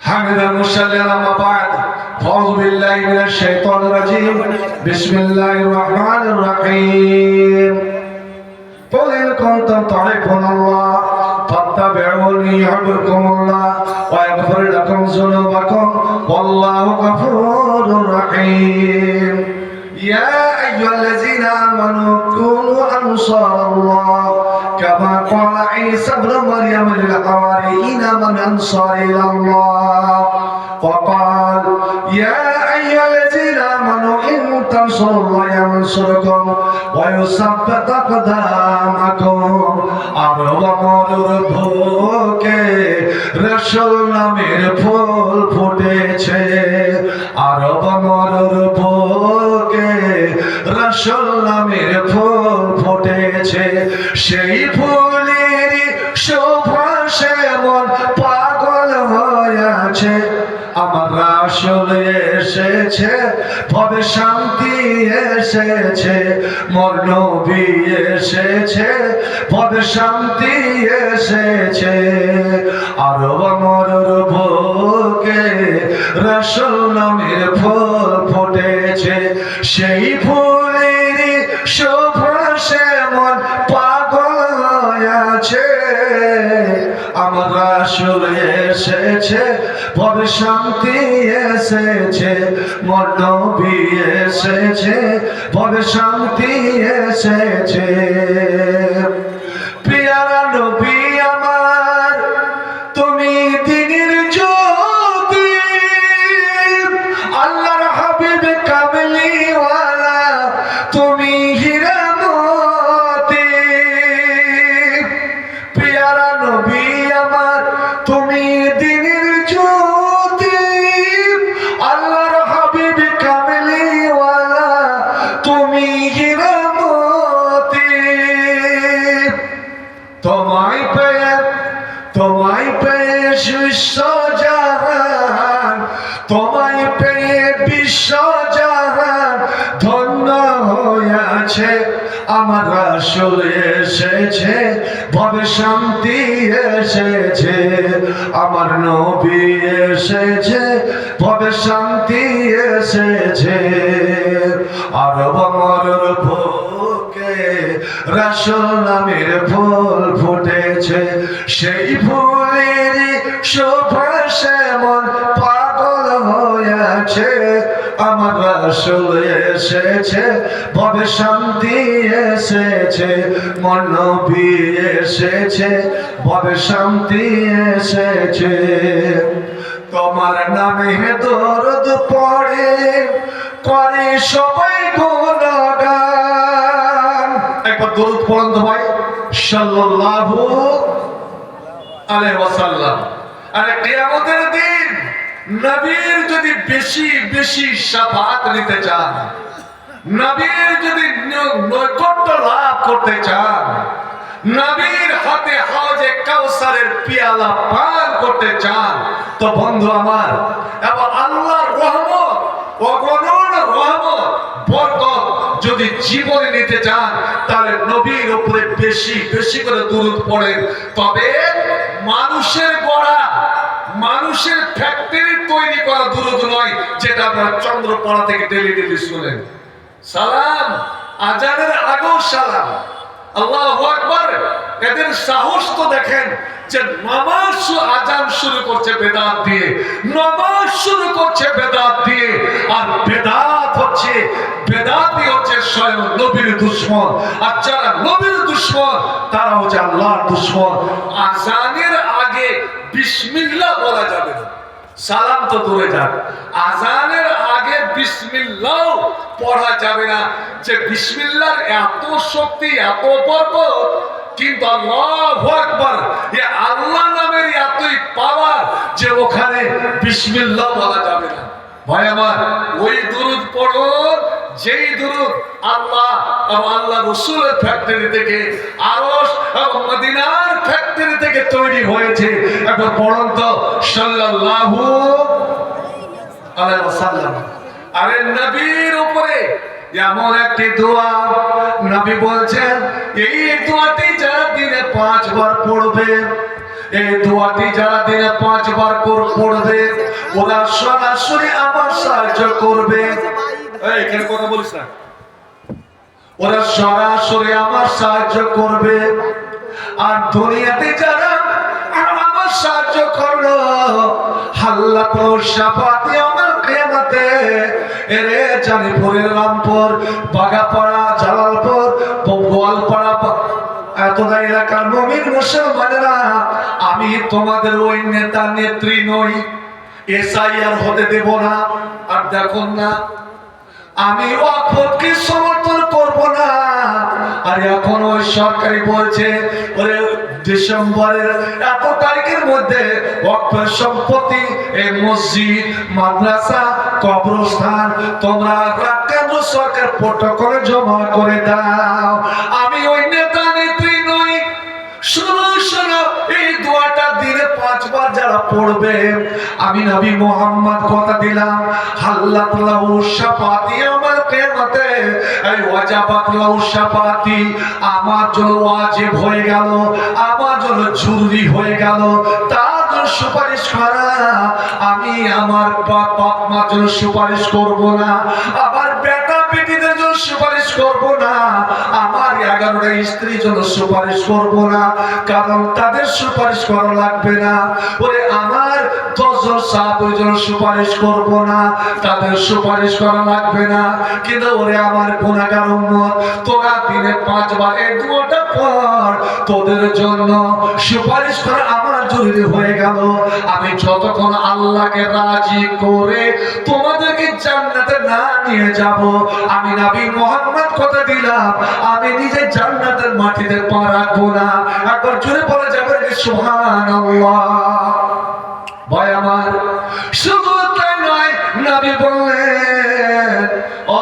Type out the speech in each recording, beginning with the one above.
حمدا مصليا أما بعد أعوذ بالله من الشيطان الرجيم بسم الله الرحمن الرحيم قل إن كنتم تحبون الله فاتبعوني يحببكم الله ويغفر لكم ذنوبكم والله غفور رحيم يا أيها الذين آمنوا كونوا أنصار الله كما قال عيسى ابن مريم للحواريين من أنصار إلى الله وقال يا أيها الذين آمنوا إن تنصروا الله ينصركم ويثبت أقدامكم আরব মরুর বুকে রসুল নামের ফুল ফুটেছে আরব মরুর বুকে রসুল নামের ফুল ফুটেছে সেই ফুলের সুবাসে মন পাগল হয়ে আছে আমার রাসূল এসেছে ভবে শান্তি এসেছে মোর নবী এসেছে ভবে শান্তি এসেছে আরব মরুর বুকে রাসূল নামের ফুল ফুটেছে সেই ফুলের সুবাসে মন পাগল হয়ে আছে আমার রাসূল এসেছে ভবে শান্তি এসেছে মোর নবী এসেছে ভবে শান্তি এসেছে প্রিয়ারা নবী আমার তুমি দিনের জ্যোতি আল্লাহর হাবিব কামলিওয়ালা তুমি হীরামতি প্রিয়ারা নবী আমার তুমি দিনের জ্যোতি আল্লাহর হাবিব কামলিওয়ালা তুমি হীরামতি তোমায় পেয়ে বিশ্বজাহান তোমায় পেয়ে বিশ্বজাহান ধন্য হয়ে আছে আমার রাসূল এসেছে ভবে শান্তি এসেছে আমার নবী এসেছে ভবে শান্তি এসেছে আরব মরুর বুকে রাসূল নামের ফুল ফুটেছে সেই ফুলের সুবাসে মন পাগল হয়ে আছে আমার রাসূল এসেছে ভবে শান্তি এসেছে মোর নবী এসেছে ভবে শান্তি এসেছে তোমার নামে দরুদ পড়ে করে সবাই গুণগান একবার দরুদ পড়ুন তো ভাই সাল্লাল্লাহু আলাইহি ওয়াসাল্লাম আর কিয়ামতের দিন নবীর যদি বেশি বেশি শাফাআত নিতে চান নবীর যদি নৈকট্য লাভ করতে চান নবীর হাতে হাউজে কাউসারের পিয়ালা পান করতে চান তো বন্ধু আমার এবং আল্লাহর রহমত অগণন রহমত বরকত যদি জীবনে নিতে চান তাহলে নবীর উপরে বেশি বেশি করে দরুদ পড়েন তবে মানুষের গড়া মানুষের ফ্যাক্টরি তৈরি করা দরুদ নয় যেটা আপনারা চন্দ্রপড়া থেকে ডেলি ডেলি শুনেন সালাম আজানের আগেও সালাম আল্লাহু আকবার এদের সাহস তো দেখেন যে নামাজ আজান শুরু করছে বেদাত দিয়ে নামাজ শুরু করছে বেদাত দিয়ে আর বেদাত হচ্ছে বেদাতই হচ্ছে স্বয়ং নবীর দুশমন আর যারা নবীর দুশমন তারা হচ্ছে আল্লাহর দুশমন আজানের আগে বিসমিল্লাহ বলা যাবে না সালাম তো দূরে যাক আজানের আগে বিসমিল্লাহ পড়া যাবে না যে বিসমিল্লাহর এত শক্তি এত বরকত কিন্তু আল্লাহু আকবার এই আল্লাহ নামের এতই পাওয়ার যে ওখানে বিসমিল্লাহ বলা যাবে না ভাই আমার ওই দরুদ পড়ো যেই দরুদ আল্লাহ এবং আল্লাহ রাসূলের ফ্যাক্টরি থেকে আরশ এবং মদিনার ফ্যাক্টরি থেকে তৈরি হয়েছে একবার পড়ুন তো সাল্লাল্লাহু আলাইহি ওয়াসাল্লাম আরে নবীর উপরে এমন একটি দোয়া নবী বলছেন এই দোয়াটি যারা দিনে 5 বার পড়বে এই দোয়াটি যারা দিনে 5 বার পড়বে ওরা সরাসরি আমার সাহায্য করবে। এখানে কথা বলিস না। ওরা সরাসরি আমার সাহায্য করবে। আর দুনিয়াতে যারা আমার সাহায্য করলো, আল্লাহ তো শাফাতে আমার কিয়ামতে এরে জানিপুরের রামপুর, বাগাপাড়া, জালালপুর, গোয়ালপাড়া, এতটা এলাকার মুমিন মুসলমানেরা, আমি তোমাদের ওই নেতা নেত্রী নই, এসআইআর হতে দেব না। আর দেখুন না, আমি ওয়াকফকে সমর্থন করব না। আর এখন ওই সরকারি বলছে ওরে ডিসেম্বরের এত তারিখের মধ্যে ওয়াকফের সম্পত্তি, এই মসজিদ, মাদ্রাসা, কবরস্থান তোমরা কেন্দ্র সরকার প্রটোকলে জমা করে দাও। আমি ওই নেতা নেত্রী নই। শোনো, এই দোয়াটা দিনে 5 বার যারা পড়বে, আমি নবী মুহাম্মদ কথা দিলাম, আল্লাহ লাহু শাফাতি আমার কিয়ামতে, এই ওয়াজাবাত লাহু শাফাতি আমার জন্য ওয়াজিব হয়ে গেল, আমার জন্য জরুরি হয়ে গেল। তার জন্য সুপারিশ করা, আমি আমার বাপ মার জন্য সুপারিশ করব না, আবার বেটা বেটিদের জন্য সুপারিশ করব না, আমার 11টা স্ত্রীর জন্য সুপারিশ করব না, কারণ তাদের সুপারিশ করা লাগবে না। ওরে আমার 10 জন সাহাবীর জন্য সুপারিশ করব না, তাদের সুপারিশ করা লাগবে না। কিন্তু ওরে আমার গুনাহগার উম্মত, তোরা দিনে 5 বার এই দুয়াটা পড়, তোদের জন্য সুপারিশ করা আমার জরুরি হয়ে গেল। আমি যতক্ষণ আল্লাহকে রাজি করে তোমাদেরকে জান্নাতে না নিয়ে যাব, আমি নবী মুহাম্মদ কথা দিলাম, আমি নিজে জান্নাতের মাটিতে পা রাখবো না। একবার জোরে বলা যাবে সুবহানাল্লাহ। ভাই আমার, শুধু তাই নয়, নবী বললেন, ও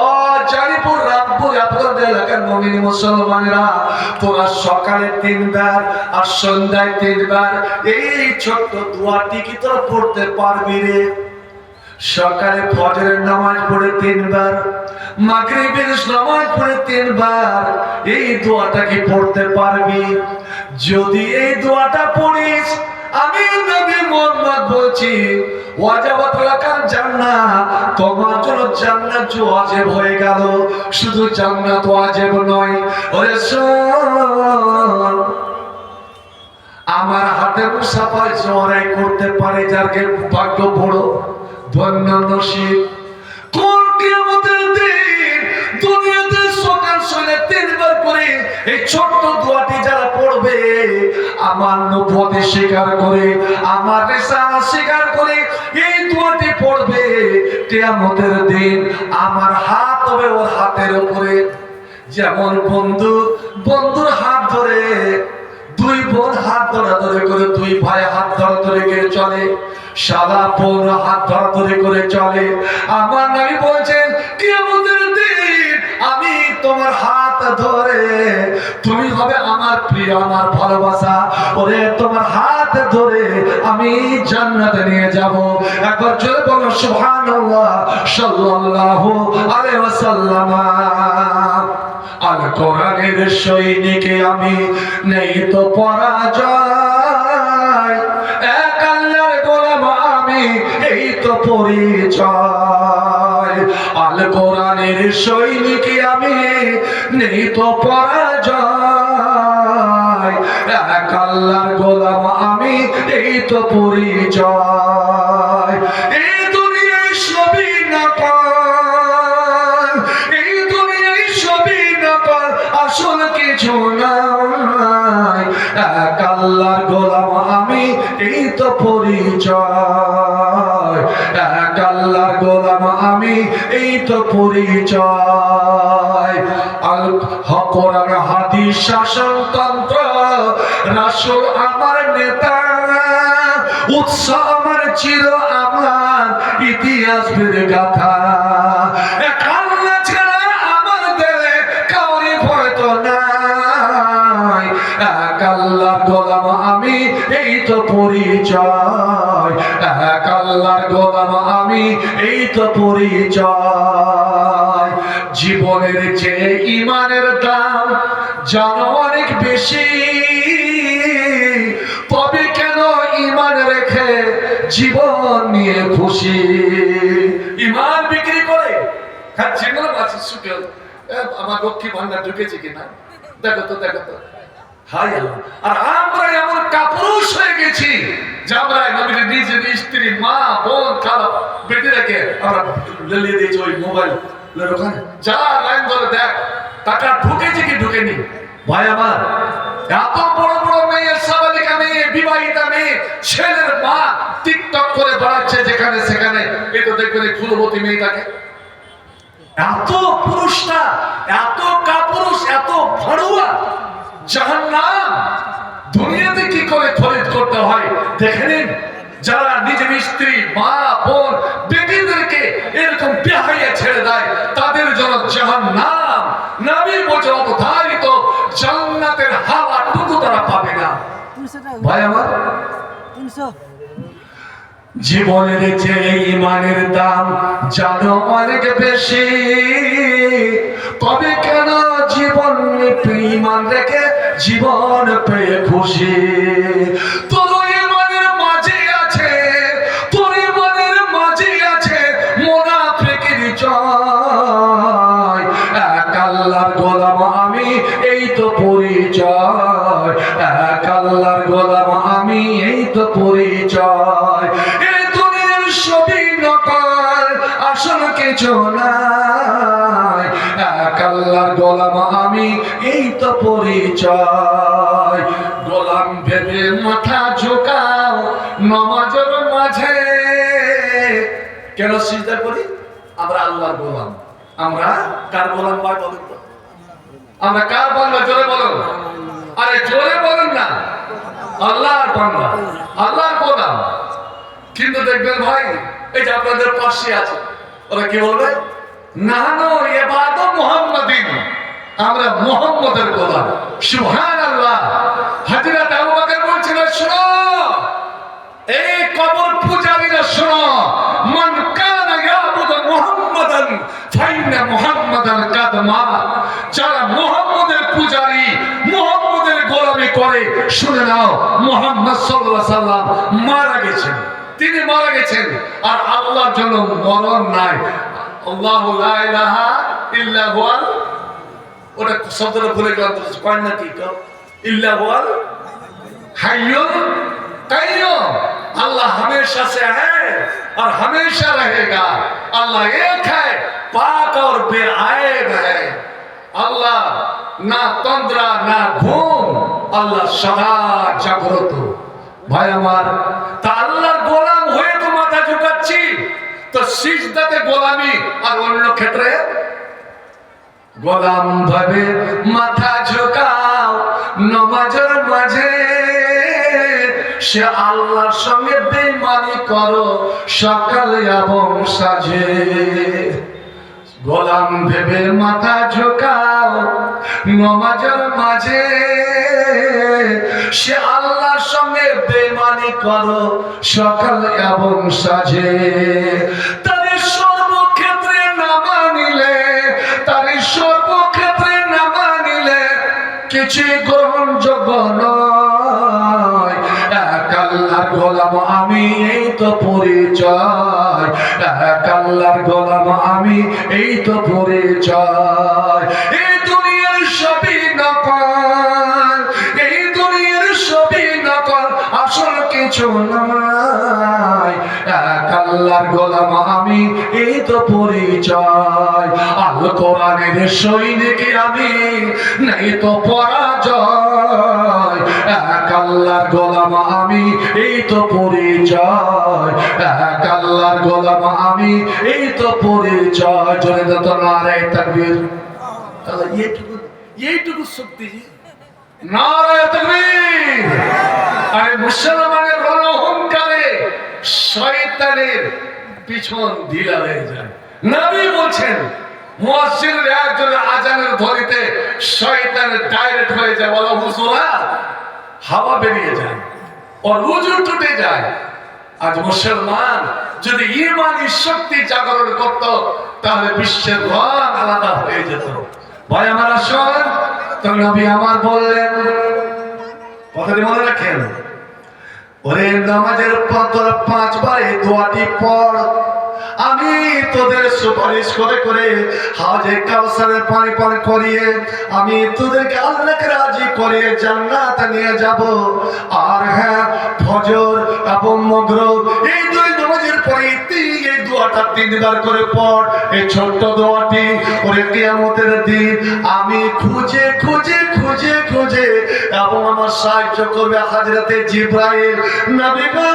জারিপুর রামপুর আপনাদের এলাকার মুমিন মুসলমানেরা, তোরা সকালে 3 বার আর সন্ধ্যায় 3 বার এই ছোট্ট দোয়াটি কি তোরা পড়তে পারবি রে? সকালে ফজরের নামাজ পড়ে 3 বার, মাগরিবের নামাজ পড়ে 3 বার এই দোয়াটা কি পড়তে পারবি? যদি এই দোয়াটা পড়িস, আমি নবী মুহাম্মদ বলছি, ওয়াজাবাত লাকাল জান্নাত, তোমার জন্য জান্নাত ওয়াজিব হয়ে গেল। শুধু জান্নাত ওয়াজিব নয়, ওরে শোন, আমার হাতে মুসাফা জড়াই করতে পারে যার ভাগ্য বড়, ধন্য নসিব। কোন কিয়ামতের দিন দুনিয়াতে সকাল সন্ধ্যা 3 বার করে এই ছোট্ট দোয়াটি যারা পড়বে, আমার নবুয়ত স্বীকার করে, আমার রিসালাত স্বীকার করে এই দোয়াটি পড়বে, কিয়ামতের দিন আমার হাত হবে ওর হাতের উপরে। যেমন বন্ধুর হাত ধরে, 2 বোন হাত ধরাধরি করে, 2 ভাই হাত ধরাধরি করে চলে, সাদা বোন হাত ধরাধরি করে চলে। আমার নবী বলেছেন, কিয়ামতের দিন আমি তোমার হাত ধরে, তুমি হবে আমার প্রিয়, আমার ভালোবাসা, ওরে তোমার হাত ধরে আমি জান্নাতে নিয়ে যাব। একবার জোরে বলো সুবহানাল্লাহ সাল্লাল্লাহু আলাইহি ওয়াসাল্লাম। আল কোরআনের সৈনিকে আমি, নেই তো পরাজয়, এক আল্লাহর গোলাম আমি, এই তো পরিচয়। আল কোরআনের সৈনিকে আমি, নেই তো পরাজয়, এক আল্লাহর গোলাম আমি, এই তো পরিচয়। এই দুনিয়ায় সবই নকল, এই দুনিয়ায় সবই নকল, আসল কিছু নাই, এক আল্লাহর গোলাম আমি, এই তো পরিচয়, এক আল্লাহর গোলাম আমি, এই তো পরিচয়। আল কোরআন হাদিস শাসনতন্ত্র, রাসূল আমার নেতা, উৎসাহ আমার চির আমার ইতিহাস বীর গাথা। এক আল্লাহ ছাড়া আমার দিলে কাউরি ভয় তো নাই, এক আল্লাহর গোলাম আমি, এই তো পরিচয়, এক আল্লাহর গোলাম আমি, এই তো পরিচয়। জীবনের চেয়ে ঈমানের দাম জানো অনেক বেশি, তবে কেন ঈমান রেখে জীবন নিয়ে খুশি। ইমান বিক্রি করে খাচ্ছি না বাঁচি সুখে। আমার লক্ষ্মী ভান্ডার ঢুকেছে কিনা দেখো তো, দেখো তো। হাই আল্লাহ। আর আমরা এমন কাপুরুষ হয়ে গেছি যে আমরা নবীর নিজের স্ত্রী, মা, বোন, খালা, বেটি রেখে আমরা লেলিয়ে দিয়েছি ওই মোবাইল ওখানে। যা লাইন ধরে দেখ টাকা ঢুকেছে কি ঢুকেনি। ভাই আমার, এত বড় বড় মেয়ে, সাবালিকা মেয়ে, বিবাহিতা মেয়ে, ছেলের মা টিকটক করে বেড়াচ্ছে যেখানে সেখানে। এই তো দেখবেন ফুলবতী মেয়েটাকে। এত পুরুষটা, এত কাপুরুষ, এত ভাড়ুয়া, জাহান্নাম দুনিয়াতে কি করে খরিদ করতে হয় দেখে নিন। যারা নিজের স্ত্রী, মা, বোন, বেটিদেরকে এরকম বেহাইয়া ছেড়ে দেয় তাদের জন্য জাহান্নাম। নবী বলেছেন অবধারিত জান্নাতের হাওয়াটুকু তারা পাবে না। ভাই আমার, জীবনের চেয়ে ইমানের দাম জানো অনেক বেশি। তবে কেন জীবন ইমান রেখে জীবন পেয়ে খুশি। তোর ইমানের মাঝে আছে, তোর ইমানের মাঝে আছে মুনাফিকের জয়। এক আল্লাহর গোলাম আমি, এই তো পরিচয়। এক আল্লাহর গোলাম আমি, এই তো পরিচয়। সবই নকল, আসল কিছু নাই। এক আল্লাহর গোলাম আমি, এই তো পরিচয়। গোলাম ভেবে মাথা ঝুঁকাও নামাজের মাঝে। কেন সিজদা করি? আমরা আল্লাহর গোলাম। আমরা কার গোলাম ভাই বলুন তো? আমরা কার বান্দা? জোরে বলুন। আরে জোরে বলুন না। আল্লাহর বান্দা, আল্লাহর গোলাম। কিন্তু দেখবেন ভাই, এই যে আপনাদের পাশে আছে, ওরা কি বলবে? নাহানু ইবাদু মুহাম্মাদিন, আমরা মুহাম্মদের গোলাম। সুবহানাল্লাহ। হযরত আবু বকর বলছিলেন, শোনো এই কবর পূজারীরা, শোনো, মান কানা ইয়াবুদু মুহাম্মাদান ফাইন্না মুহাম্মাদান কাদ মাত। যারা মুহাম্মদের পূজারী, মুহাম্মদের গোলামি করে, শুনে নাও মুহাম্মদ সাল্লাল্লাহু আলাইহি সাল্লাম মারা গেছেন। তিনি মারা গেছেন। আর আল্লাহর জন্য মরণ নাই। আল্লাহু লা ইলাহা ইল্লা হুয়াল, ওটা শব্দটা ভুলে গেলাম, কয় না কি ইল্লা হুয়াল হাইয়ুল কাইয়ুম। अल्लाह हमेशा से है और हमेशा रहेगा। अल्लाह एक है, पाक और बेआइब है। अल्लाह ना तंद्रा ना घूम, अल्लाह सदा जागृत। भाई আমার, তা আল্লাহর গোলাম হয়ে তো মাথা ঝুঁকাচ্ছি, তো সিজদাতে গোলামি, আর অন্য ক্ষেত্রে গোলাম ভাবে মাথা ঝুঁকাও নামাজের মাঝে। সে আল্লাহর সঙ্গে বেঈমানি করো সকাল এবং সাঁঝে। গোলাম ভেবে মাথা ঝুঁকাও নামাজের মাঝে। সে আল্লাহর সঙ্গে বেঈমানি করো সকাল এবং সাঁঝে। তাদের সর্বক্ষেত্রে না মানিলে, তাদের সর্বক্ষেত্রে না মানিলে কিছু গ্রহণযোগ্য নয়। এক আল্লাহর গোলাম আমি, এই তো পরিচয়। এক আল্লাহর গোলাম আমি, এই তো পরিচয়। এই দুনিয়ার সবই নকল, এই দুনিয়ার সবই নকল, আসল কিছু নাই। এক আল্লাহর গোলাম আমি, এই তো পরিচয়। আল কোরআনের সৈনিক আমি, নেই তো পরাজয়। এক আল্লাহর গোলাম আমি, এই তো পরিচয়। এক আল্লাহর গোলাম আমি, এই তো পরিচয়। জোরে যত নারে তাকবীর। তাহলে এইটুকু শক্তি, নারে তাকবীর। আরে মুসলমানের রণহুঙ্কারে শয়তানের পিছন ঢিলা হয়ে যায়। নবী বলছেন, মুয়াজ্জিনের একজনের আজানের ধ্বনিতে শয়তানের ডাইরেক্ট হয়ে যায়, বলো হুজুরা, হাওয়া বেরিয়ে যায়, ওর রুজু টুটে যায়। আজ মুসলমান যদি ইমানি শক্তি জাগরণ করত, তাহলে বিশ্বের রং আলাদা হয়ে যেত। ভাই আমার আসল, তো নবী আমার বললেন, কথাটি মনে রাখেন, ওরে নামাজের পর 5 বার এই দোয়াটি পড়, আমি তোদের সুপারিশ করে করে হাউজে কাউসারের পানি পান করিয়ে আমি তোদেরকে আল্লাহকে রাজি করে জান্নাতে নিয়ে যাব। আর হ্যাঁ, ফজর এবং মাগরিব এই দুই নামাজের পরে এই দোয়াটা 3 বার করে পড়। এই ছোট্ট দোয়াটি ওরে কিয়ামতের দিন আমি খুঁজে খুঁজে খুঁজে খুঁজে এবং আমার সাহায্য করবে হযরতে জিবরাইল। নবী গো,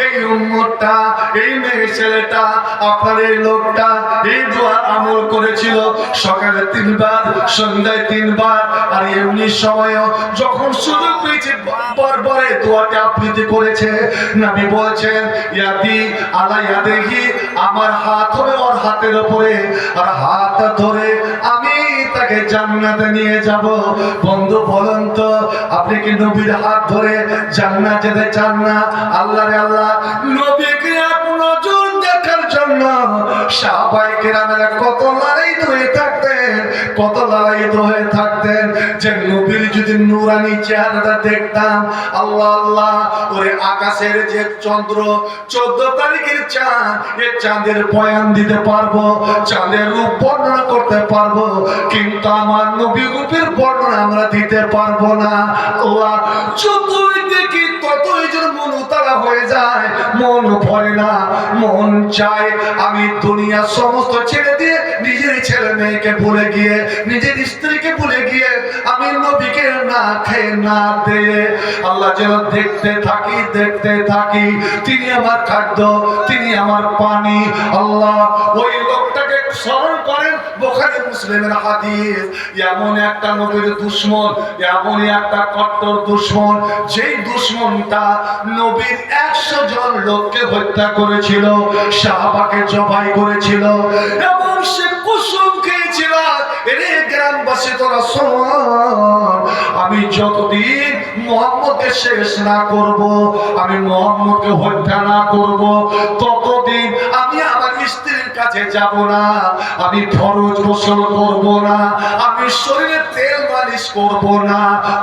এই উম্মতটা, এই মেয়ে ছেলেটা, আপনার এই লোকটা এই দোয়া আমল করেছিল সকালে 3 বার, সন্ধ্যায় 3 বার, আর এমনি সময়ও যখন সুযোগ পেয়েছে বারবার এই দোয়াটা আবৃত্তি করেছে। নবী বলছেন ইয়াদি আলা ইয়াদিহি, আমার হাত হবে ওর হাতের উপরে, আর হাত ধরে আমি তাকে জান্নাতে নিয়ে যাব। বন্ধু বলুন তো, আপনি কি নবীর হাত ধরে জান্নাত যেতে চান না? আল্লাহ রে আল্লাহ, নবীকে এক নজর দেখার জন্য সাহাবায়ে কেরামেরা কত লালায়িত হয়ে থাকতেন, কত লালায়িত হয়ে থাকতেন যে নবীর যদি নূরানি চেহারাটা দেখতাম, আল্লাহ আল্লাহ, ওরে আকাশের যে চন্দ্র 14 তারিখের চাঁদ, এই চাঁদের বয়ান দিতে পারবো, চাঁদের রূপ বর্ণনা করতে পারবো, কিন্তু আমার নবী রূপের বর্ণনা আমরা দিতে পারবো না। আল্লাহ, যতই দেখি ততই যেন মন উতালা হয়ে যায়, মন ভরে না, মন চায় আমি দুনিয়া সমস্ত ছেড়ে দিয়ে নিজের ছেলে মেয়েকে ভুলে গিয়ে, নিজের স্ত্রীকে ভুলে গিয়ে আমি নবীকে না খেয়ে না দিয়ে আল্লাহ যেন দেখতে থাকি, দেখতে থাকি। তিনি আমার খাদ্য, তিনি আমার পানি। আল্লাহ, ওই লোকটাকে স্মরণ করেন, বুখারী মুসলিমের হাদিস, এমন একটা নবীর দুশমন, এমন একটা কট্টর দুশমন, যেই দুশমনটা নবীর 100 জন লোককে হত্যা করেছিল, সাহাবাকে জবাই করেছিল এবং সে কুসুম খেয়েছিল। এরে গ্রামবাসী, তোরা শোন, আমি যতদিন মুহাম্মদকে শেষ না করব, আমি মুহাম্মদকে হত্যা না করব, ততদিন আমি আমার স্ত্রীর কাছে যাব না, আমি ফরজ গোসল করব না, আমি শরীরে তেল মালিশ করব না।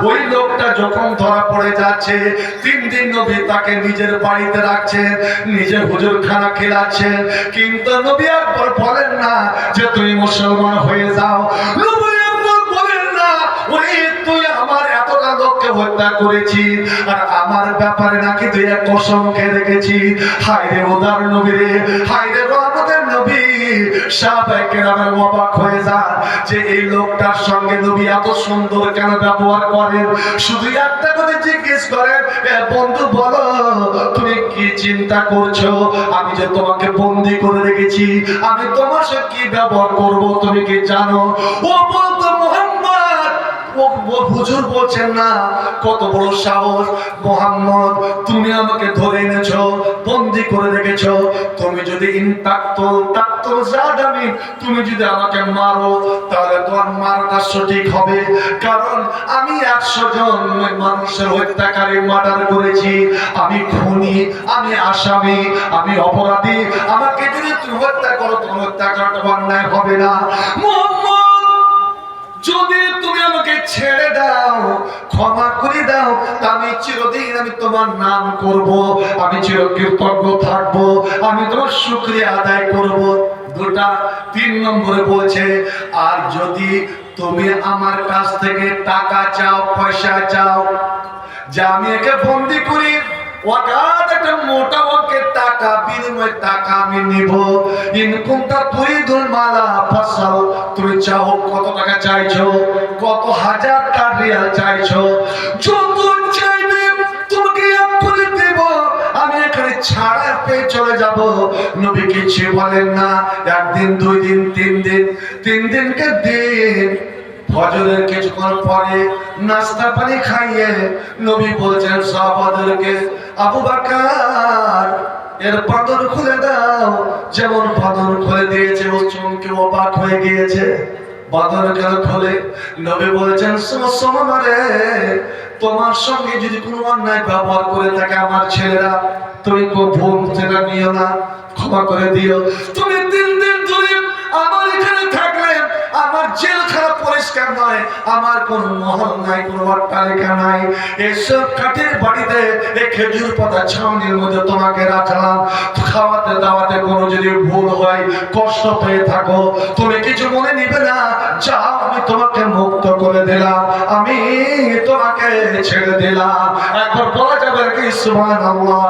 ওই লোকটা যখন ধরা পড়ে যাচ্ছে, 3 দিন নবী তাকে নিজের বাড়িতে রাখছেন, নিজের হুজুরখানা খেলাচ্ছেন, কিন্তু নবী একবার বলেন না যে তুমি মুসলমান হয়ে যাও। নবী একবার বলেন না ওরে তুই আমার এতটা লোককে হত্যা করেছি আর আমার ব্যাপারে নাকি তুই এক কসম খেয়ে রেখেছি। হায় রে উদার নবী রে, হায় রে রহমতের নবী। সাহাবায়ে কেরাম অবাক হয়ে যান যে এই লোকটার সঙ্গে নবী এত সুন্দর কেন ব্যবহার করেন। শুধু একটা কথা জিজ্ঞেস করেন, বন্ধু বলো তুমি কি চিন্তা করছো? আমি যে তোমাকে বন্দী করে রেখেছি, আমি তোমার সাথে কি ব্যবহার করব তুমি কি জানো? ও বলতো মুহাম্মদ, ও হুজুর বলছেন না, কত বড় সাহস মুহাম্মদ, তুমি আমাকে ধরে এনেছো, বন্দী করে রেখেছো, তুমি যদি তুমি যদি আমাকে মারো তাহলে তোমার মারাটা সঠিক হবে, কারণ আমি 100 জন মানুষের হত্যাকারী মার্ডার করেছি, আমি খুনি, আমি আসামি, আমি অপরাধী, আমাকে যদি তুমি হত্যা করো তোমার হত্যা করাটা অন্যায় হবে না। যদি তুমি আমাকে ছেড়ে দাও, ক্ষমা করে দাও, আমি চিরদিন আমি তোমার নাম করব, আমি চিরকৃতজ্ঞ থাকবো, আমি তোমার শুকরিয়া আদায় করব। 3 নম্বরে বলছে, আর যদি তুমি আমার কাছ থেকে টাকা চাও, পয়সা চাও, যে আমি একে বন্দী করি, ওয়াকাত একটা মোটা অঙ্কের টাকা, বিনিময় টাকা আমি নিব। ইনকুমটা তুরিদুল মালা ফাসাল, তুমি চাও কত টাকা চাইছো, কত হাজার রিয়াল চাইছো, যত চাইবে তোমাকে এক্ষুনি দেব, আমি এখানে ছাড়া পেয়ে চলে যাব। নবী কিছু বলেন না। 1 দিন 2 দিন 3 দিন, 3 দিনকে দিন ফজরের কিছুক্ষণ পরে নাস্তা পানি খাইয়ে নবী বলছেন সাহাবাদেরকে, আবু বকর এর বাঁধন খুলে দাও। যেমন বাঁধন খুলে দিয়েছে, ও চমকে অবাক হয়ে গিয়েছে। বাঁধন কেন খোলে? নবী বলছেন, সোমারে, তোমার সঙ্গে যদি কোনো অন্যায় ব্যবহার করে থাকে আমার ছেলেরা, তুমি ভুল সেটা নিও না, ক্ষমা করে দিও। তুমি 3 দিন ধরে আমার এখানে থাকলে, আমার জেলখানা পরিষ্কার ফার্নিচার নয়, আমার কোনো মহল নাই, কোনো অট্টালিকা নাই, এসব কাঠের বাড়িতে এই খেজুর পাতা ছাউনির মধ্যে তোমাকে রাখলাম। খাওয়াতে দাওয়াতে কোনো যদি ভুল হয়, কষ্ট পেয়ে থাকো, তুমি কিছু মনে নিবে না। যাও, আমি তোমাকে মুক্ত করে দিলাম, আমি তোমাকে ছেড়ে দিলাম। একবার বলা যাবে কি সুবহানাল্লাহ।